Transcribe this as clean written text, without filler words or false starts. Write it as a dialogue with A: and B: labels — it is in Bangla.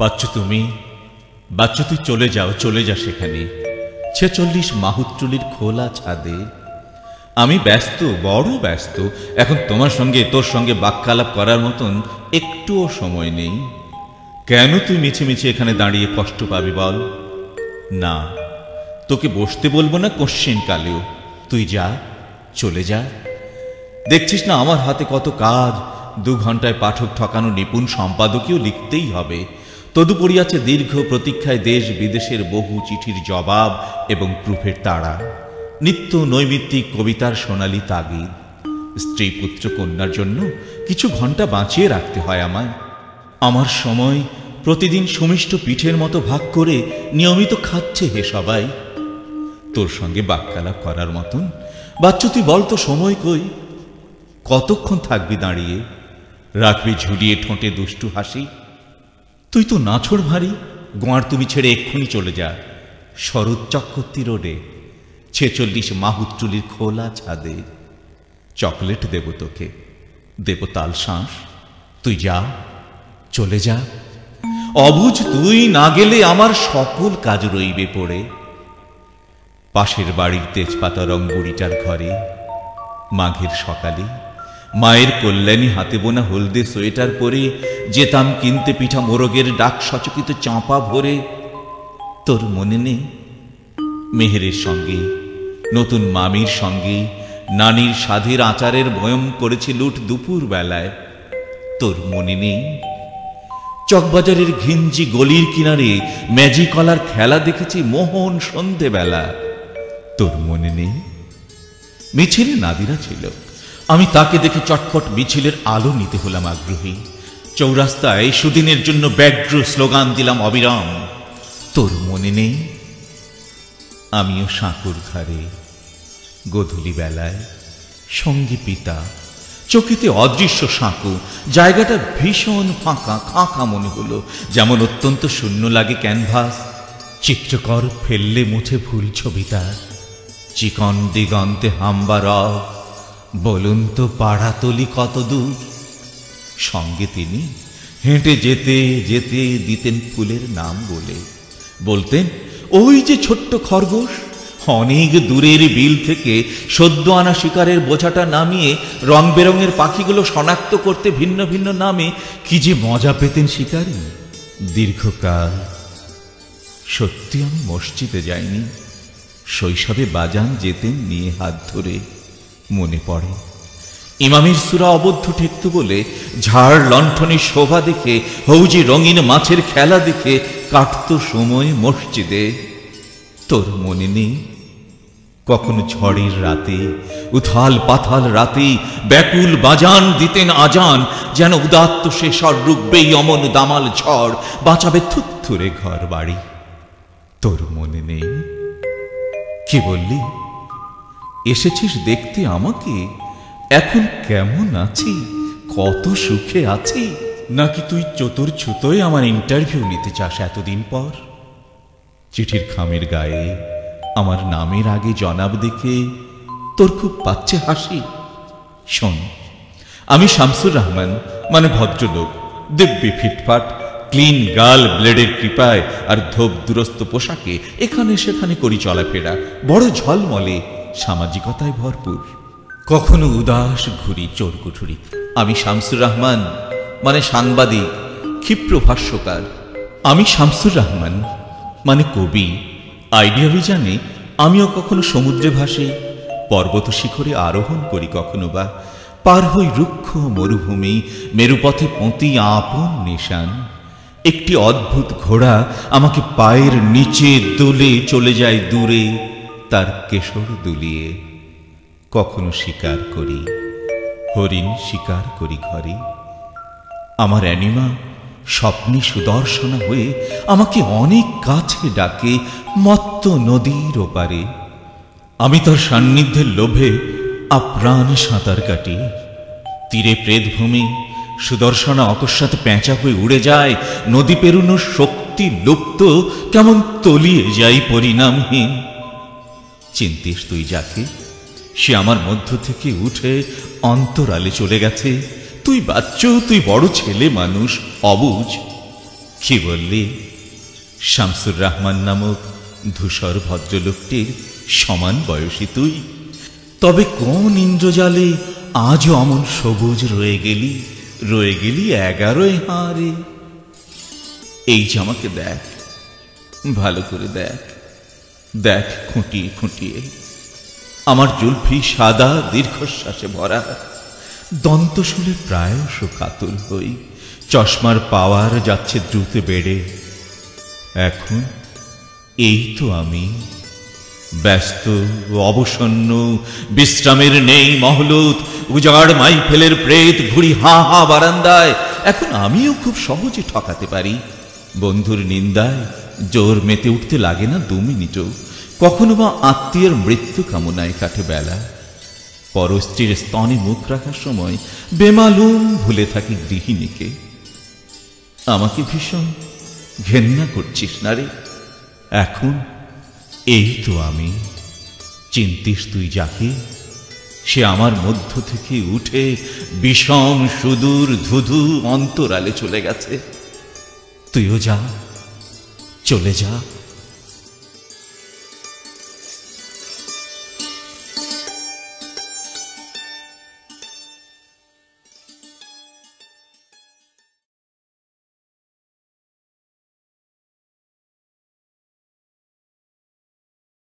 A: বাচ্চু তুমি, বাচ্চু তুই চলে যাও, চলে যা সেখানে 46 মাহুতটুলির খোলা ছাদে। আমি ব্যস্ত, বড় ব্যস্ত। এখন তোমার সঙ্গে, তোর সঙ্গে বাক্যালাপ করার মতন একটুও সময় নেই। কেন তুই মিছে মিছে এখানে দাঁড়িয়ে কষ্ট পাবি বল? না, তোকে বসতে বলবো না কোশ্চেন কালেও। তুই যা, চলে যা। দেখছিস না আমার হাতে কত কাজ। 2 ঘন্টায় পাঠক ঠকানো নিপুণ সম্পাদকীয় লিখতেই হবে। তদুপরি আছে দীর্ঘ প্রতীক্ষায় দেশ বিদেশের বহু চিঠির জবাব এবং প্রুফের তাড়া, নিত্য নৈমিত্তিক কবিতার সোনালী তাগিদ। স্ত্রী পুত্র কন্যার জন্য কিছু ঘন্টা বাঁচিয়ে রাখতে হয় আমায়। আমার সময় প্রতিদিন সুমিষ্ট পিঠের মতো ভাগ করে নিয়মিত খাচ্ছে হে সবাই। তোর সঙ্গে বাক্যালাপ করার মতন বাচ্চু তুই বল তো সময় কই? কতক্ষণ থাকবি দাঁড়িয়ে? রাখবি ঝুলিয়ে ঠোঁটে দুষ্টু হাসি? তুই তো নাছোড় ভারী। গোয়ার তুমি ছেড়ে এক্ষুনি চলে যা শরৎ চক্রবর্তী রোডে 46 মাহুতটুলির খোলা ছাদে। চকলেট দেব তোকে, দেব তাল শাঁস। তুই যা, চলে যা। অবুঝ তুই না গেলে আমার সকল কাজ রইবে পড়ে। পাশের বাড়ির তেজপাতা রং বুড়িটার ঘরে মাঘের সকালে মায়ের কল্যাণী হাতে বোনা হলদে সোয়েটার পরে যেতাম কিনতে পিঠা মোরগের ডাক সচকিত চাঁপা ভরে। তোর মনে নেই? মেহেরের সঙ্গে, নতুন মামির সঙ্গে নানির সাধের আচারের বয়ম করেছি লুট দুপুর বেলায়। তোর মনে নেই? চকবাজারের ঘিঞ্জি গলির কিনারে ম্যাজিকলার খেলা দেখেছি মোহন সন্ধেবেলা। তোর মনে নেই? মিছিলে নাদিরা ছিল, আমি তাকে দেখে চটপট মিছিলের আলো নিতে হলাম আগ্রহী। চৌরাস্তায় সুদিনের জন্য ব্যগ্র স্লোগান দিলাম অবিরাম। তোর মনে নেই? আমিও সাঁকুর ধারে গোধূলি বেলায় সঙ্গী পিতা, চোখেতে অদৃশ্য সাঁকু। জায়গাটা ভীষণ ফাঁকা, খাঁকা মনে হলো, যেমন অত্যন্ত শূন্য লাগে ক্যানভাস। চিত্রকর ফেললে মুছে ভুল ছবিটা। চিকন দিগন্তে হাম্বা রব, বলুন তো পাড়াতলি কত দূর? সঙ্গে তিনি হেঁটে যেতে যেতে দিতেন ফুলের নাম বলে। বলতেন, ওই যে ছোট্ট খরগোশ, অনেক দূরের বিল থেকে সদ্য আনা শিকারের বোঝাটা নামিয়ে রং বেরঙের পাখিগুলো শনাক্ত করতে ভিন্ন ভিন্ন নামে কি যে মজা পেতেন শিকারী। দীর্ঘকাল সত্যি আমি মসজিদে যাইনি। শৈশবে বাজান যেতেন নিয়ে হাত ধরে, মনে পড়ে। ইমামের সূরা অবদ্ধ ঠেকত বলে ঝাড় লণ্ঠনের শোভা দেখে, হৌজি রঙিন মাছের খেলা দেখে কাটত সময় মসজিদে। তোর মনে নেই? কখনো ঝড়ের রাতে, উথাল পাথাল রাতে ব্যাকুল বাজান দিতেন আজান, যেন উদাত্ত সে স্বর রুখবেই অমন দামাল ঝড়, বাঁচাবে থুত্থুরে ঘর বাড়ি। তোর মনে নেই? কি বললি? এসেছিস দেখতে আমাকে? এখন কেমন আছি, কত সুখে আছি? নাকি তুই চতুর ছুতোয় আমার ইন্টারভিউ নিতে চাস এতদিন পর? চিঠির খামের গায়ে আমার নামের আগে জনাব দেখে তোর খুব পাচ্ছে হাসি। শোন, আমি শামসুর রহমান, মানে ভদ্রলোক, দিব্যি ফিটফাট, ক্লিন গাল ব্লেডের কৃপায় আর ধোপ দুরস্ত পোশাকে এখানে সেখানে করি চলাফেরা, বড় ঝলমলে, সামাজিকতায় ভরপুর। কখনো উদাস ঘুরি চোরকুঠুরি। আমি শামসুর রহমান, মানে সাংবাদিক, ক্ষিপ্র ভাষ্যকার। আমি শামসুর রহমান, মানে কবি। আইডিয়া অভিযানে আমিও কখনো সমুদ্রে ভাসি, পর্বত শিখরে আরোহণ করি, কখনো বা পার হই রুক্ষ মরুভূমি, মেরুপথে পঁতি আপন নিশান। একটি অদ্ভুত ঘোড়া আমাকে পায়ের নিচে দোলে চলে যায় দূরে, তার কেশর দুলিয়ে। কখনো শিকার করি, হরিণ শিকার করি ঘরে। আমার অ্যানিমা স্বপ্নে সুদর্শনা হয়ে আমাকে অনেক কাছে ডাকে, মত্ত নদীর ওপারে। আমি তার সান্নিধ্যের লোভে আপ্রাণ সাঁতার কাটি। তীরে প্রেতভূমি, সুদর্শনা অকস্মাৎ পেঁচা হয়ে উড়ে যায়। নদী পেরুনোর শক্তি লুপ্ত, কেমন তলিয়ে যাই পরিণামহীন। চিন্তিস তুই যাকে? সে আমার মধ্য থেকে উঠে অন্তরালে চলে গেছে। তুই বাচ্চু, তুই বড় ছেলে মানুষ, অবুঝ। কি বললি? শামসুর রহমান নামক ধূসর ভদ্রলোকটির সমান বয়সী তুই? তবে কোন ইন্দ্রজালে আজও অমন সবুজ রয়ে গেলি 11 হারে। এই যে আমাকে দেখ, ভালো করে দেখ, দেখ খুঁটিয়ে খুঁটিয়ে। আমার জুলফি সাদা দীর্ঘশ্বাসে ভরা, দন্তশুলে প্রায়শ কাতর হই, চশমার পাওয়ার যাচ্ছে দ্রুত বেড়ে। এখন এই তো আমি ব্যস্ত, অবসন্ন, বিশ্রামের নেই মহলত, উজাড় মাইফেলের প্রেত ঘুড়ি হা হা বারান্দায়। এখন আমিও খুব সহজে ঠকাতে পারি। বন্ধুর নিন্দায় জোর মেতে উঠতে লাগে না 2 মিনিটও। কখনো বা আত্মীয়ের মৃত্যু কামনায় কাটে বেলা। পরস্ত্রীর স্তনে মুখ রাখার সময় বেমালুম ভুলে থাকি গৃহিণীকে। আমাকে ভীষণ ঘেন্না করছিস না রে? এখন এই তো আমি। চিন্তিস তুই যাকে? সে আমার মধ্য থেকে উঠে বিষম সুদূর ধুধু অন্তরালে চলে গেছে। তুইও যা, চলে যা।